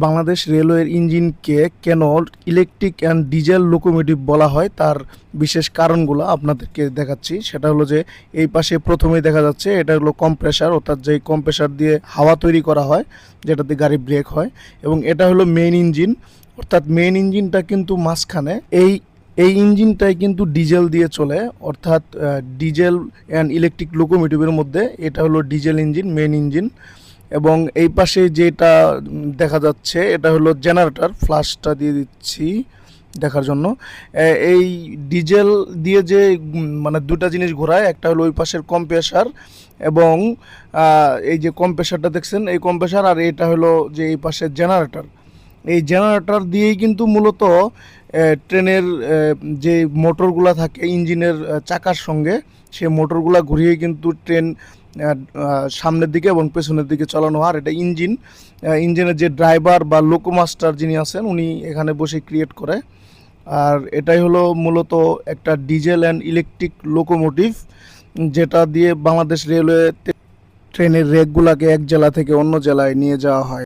বাংলাদেশ রেলওয়ের ইঞ্জিনকে কেন electric and diesel locomotive বলা হয় তার বিশেষ কারণগুলো আপনাদেরকে দেখাচ্ছি। সেটা হলো যে এই পাশে প্রথমেই দেখা যাচ্ছে এটা হলো কম্প্রেসার, অর্থাৎ যেই কম্প্রেসার দিয়ে হাওয়া তৈরি করা হয় যেটাতে গাড়ি ব্রেক হয়, এবং এটা হলো মেইন ইঞ্জিন। অর্থাৎ মেইন ইঞ্জিনটা কিন্তু মাঝখানে, এই ইঞ্জিনটাই কিন্তু ডিজেল দিয়ে চলে, অর্থাৎ ডিজেল অ্যান্ড ইলেকট্রিক লোকোমোটিভের মধ্যে এটা হলো ডিজেল ইঞ্জিন, মেইন ইঞ্জিন। এবং এই পাশে যেটা দেখা যাচ্ছে এটা হলো জেনারেটর, ফ্ল্যাশটা দিয়ে দিচ্ছি দেখার জন্য। এই ডিজেল দিয়ে যে মানে দুটা জিনিস ঘোরায়, একটা হলো ওই পাশের কম্প্রেসার, এবং এই যে কম্প্রেসারটা দেখছেন এই কম্প্রেসার, আর এটা হলো যে এই পাশের জেনারেটর। এই জেনারেটর দিয়েই কিন্তু মূলত ট্রেনের যে মোটরগুলা থাকে ইঞ্জিনের চাকার সঙ্গে, সেই মোটরগুলা ঘুরিয়ে কিন্তু ট্রেন সামনের দিকে এবং পেছনের দিকে চালানো হয়। আর এটা ইঞ্জিন, ইঞ্জিনের যে ড্রাইভার বা লোকোমাস্টার যিনি আছেন উনি এখানে বসে ক্রিয়েট করে। আর এটাই হলো মূলত একটা ডিজেল অ্যান্ড ইলেকট্রিক লোকোমোটিভ, যেটা দিয়ে বাংলাদেশ রেলওয়ে ট্রেনের রেকগুলাকে এক জেলা থেকে অন্য জেলায় নিয়ে যাওয়া হয়।